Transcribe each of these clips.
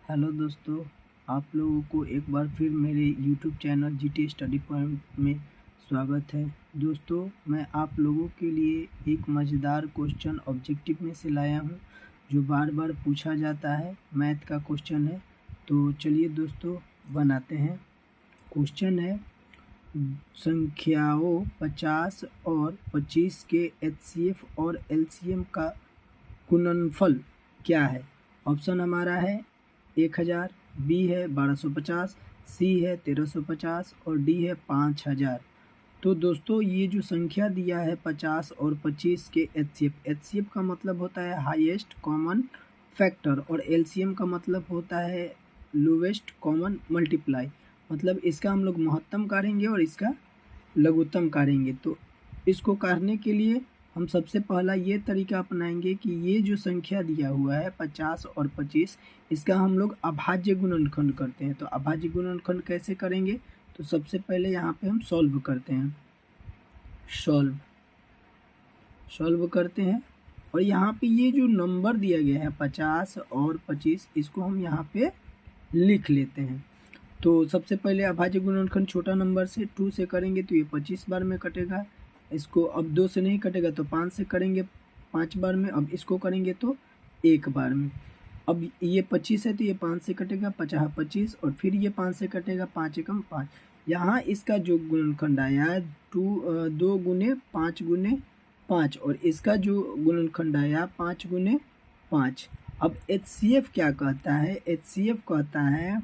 Hello दोस्तों, आप लोगों को एक बार फिर मेरे YouTube channel GT study point में स्वागत है। दोस्तों, मैं आप लोगों के लिए एक मज़ेदार क्वेश्चन ऑब्जेक्टिव में से लाया हूं, जो बार बार पूछा जाता है। मैथ का क्वेश्चन है, तो चलिए दोस्तों बनाते हैं। क्वेश्चन है, संख्याओं 50 और 25 के एचसीएफ और एलसीएम का गुणनफल क्या है। ऑप्शन हमारा है 1000, बी है 1250, सी है 1350 और डी है 5000। तो दोस्तों, ये जो संख्या दिया है 50 और 25 के एचसीएफ का मतलब होता है हाईएस्ट कॉमन फैक्टर और एलसीएम का मतलब होता है लोवेस्ट कॉमन मल्टीप्लाई। मतलब इसका हम लोग महत्तम काटेंगे और इसका लघुत्तम काटेंगे। तो इसको काटने के लिए हम सबसे पहला ये तरीका अपनाएंगे कि ये जो संख्या दिया हुआ है 50 और 25, इसका हम लोग अभाज्य गुणनखंड करते हैं। तो अभाज्य गुणनखंड कैसे करेंगे, तो सबसे पहले यहाँ पे हम सॉल्व करते हैं। सॉल्व करते हैं और यहाँ पे ये जो नंबर दिया गया है 50 और 25, इसको हम यहाँ पे लिख लेते हैं। तो सबसे पहले अभाज्य गुणनखंड छोटा नंबर से 2 से करेंगे तो ये 25 बार में कटेगा। इसको अब 2 से नहीं कटेगा तो 5 से करेंगे 5 बार में। अब इसको करेंगे तो 1 बार में। अब ये 25 है तो ये 5 से कटेगा 50 25, और फिर ये 5 से कटेगा 5 एकम 5। यहाँ इसका जो गुणनखंड आया 2 गुने 5 गुने 5, और इसका जो गुणनखंड आया 5 गुने 5। अब एचसीएफ क्या कहता है, एचसीएफ कहता है,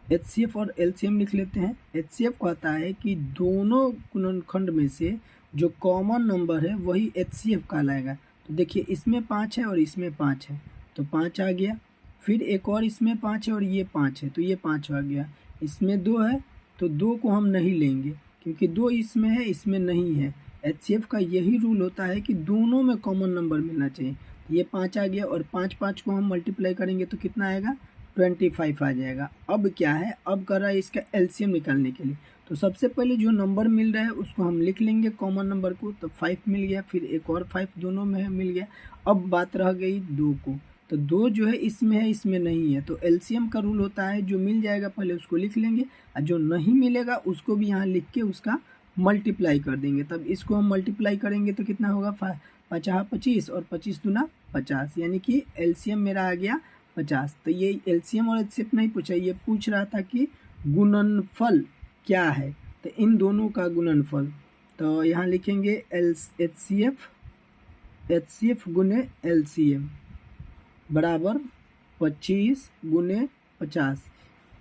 एचसीएफ और एलसीएम लिख लेते हैं। एचसीएफ कहता है कि दोनों गुणनखंड में से जो कॉमन नंबर है वही एचसीएफ कहलाएगा। तो देखिए, इसमें 5 है और इसमें 5 है तो 5 आ गया। फिर एक और इसमें 5 है और ये 5 है तो ये 5 आ गया। इसमें 2 है तो 2 को हम नहीं लेंगे क्योंकि 2 इसमें है इसमें नहीं है। एचसीएफ का यही रूल होता है कि दोनों में कॉमन नंबर मिलना चाहिए। ये 5 आ गया और 5 को हम मल्टीप्लाई करेंगे तो कितना आएगा, 25 आ जाएगा। अब क्या है, अब कर रहा है इसका एलसीएम निकालने के लिए। तो सबसे पहले जो नंबर मिल रहा है उसको हम लिख लेंगे कॉमन नंबर को। तो 5 मिल गया, फिर एक और 5 दोनों में है, मिल गया। अब बात रह गई 2 को। तो 2 जो है इसमें है इसमें नहीं है। तो एलसीएम का रूल होता है जो मिल जाएगा पहले उसको लिख लेंगे, और जो नहीं मिलेगा उसको भी यहाँ लिख के उसका मल्टीप्लाई कर देंगे। तब इसको हम मल्टीप्लाई करेंगे तो कितना होगा, 50 25 और 25 दूना 50, यानी कि एलसीएम मेरा आ गया 50। तो ये एलसीएम और एचसीएफ नहीं पूछा, ये पूछ रहा था कि गुणनफल क्या है। तो इन दोनों का गुणनफल, तो यहाँ लिखेंगे एचसीएफ गुने एलसीएम बराबर 25 गुने 50।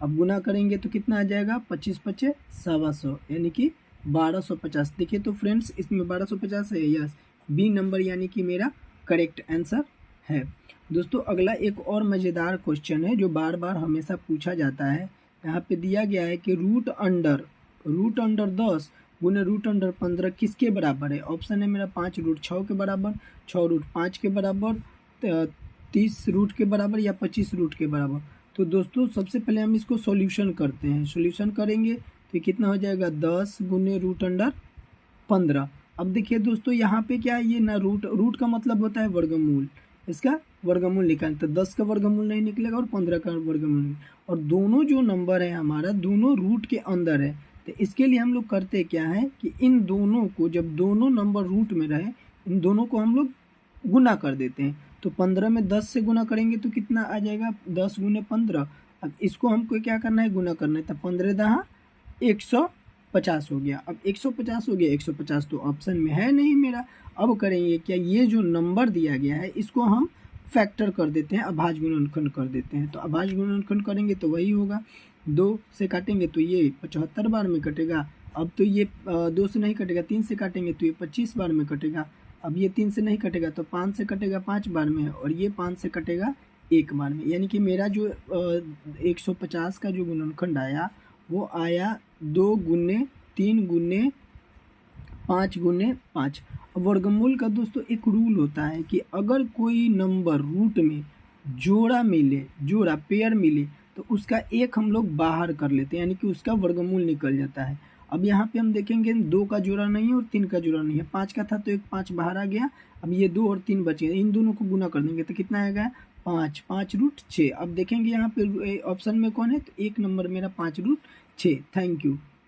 अब गुना करेंगे तो कितना आ जाएगा, 25 पचे 125, यानी कि 1250। देखिए तो फ्रेंड्स, इसमें 1250 है, यस, बी नंबर यानी कि मेरा करेक्ट आंसर है। दोस्तों, अगला एक और मज़ेदार क्वेश्चन है जो बार बार हमेशा पूछा जाता है। यहाँ पे दिया गया है कि रूट अंडर 10 गुने रूट अंडर 15 किसके बराबर है। ऑप्शन है मेरा 5 रूट 6 के बराबर, 6 रूट 5 के बराबर, 30 रूट के बराबर या 25 रूट के बराबर। तो दोस्तों, सबसे पहले हम इसको सॉल्यूशन करते हैं। सॉल्यूशन करेंगे तो कितना हो जाएगा, 10 गुने रूट अंडर 15। अब देखिए दोस्तों, यहाँ पे क्या है, ये ना रूट का मतलब होता है वर्गमूल, इसका वर्गमूल निकाल। तो 10 का वर्गमूल नहीं निकलेगा और 15 का वर्गमूल नहीं, और दोनों जो नंबर है हमारा दोनों रूट के अंदर है। तो इसके लिए हम लोग करते क्या है कि इन दोनों को, जब दोनों नंबर रूट में रहे, इन दोनों को हम लोग गुना कर देते हैं। तो 15 में 10 से गुना करेंगे तो कितना आ जाएगा, 10 गुने 15। अब इसको हमको क्या करना है, गुना करना है। तो 15 दहा 150 हो गया। अब 150 हो गया, 150 तो ऑप्शन में है नहीं मेरा। अब करेंगे क्या, ये जो नंबर दिया गया है इसको हम फैक्टर कर देते हैं, अभाज्य गुणनखंड कर देते हैं। तो अभाज्य गुणनखंड करेंगे तो वही होगा, 2 से काटेंगे तो ये 75 बार में कटेगा। अब तो ये 2 से नहीं कटेगा, 3 से काटेंगे तो ये 25 बार में कटेगा। अब ये 3 से नहीं कटेगा तो 5 से कटेगा 5 बार में, और ये 5 से कटेगा 1 बार में। यानी कि मेरा जो 150 का जो गुणनखंड आया वो आया 2 गुने 3 गुने 5 गुने 5। वर्गमूल का दोस्तों एक रूल होता है कि अगर कोई नंबर रूट में जोड़ा मिले, जोड़ा पेयर मिले, तो उसका एक हम लोग बाहर कर लेते हैं, यानी कि उसका वर्गमूल निकल जाता है। अब यहाँ पे हम देखेंगे 2 का जोड़ा नहीं है और 3 का जोड़ा नहीं है, 5 का था तो एक 5 बाहर आ गया, अब ये 2 और 3 बचे, इन दोनों को गुना कर देंगे तो कितना आएगा 5, 5√6। अब देखेंगे यहाँ पे ऑप्शन में कौन है, तो 1 नंबर मेरा 5√6। Thank you.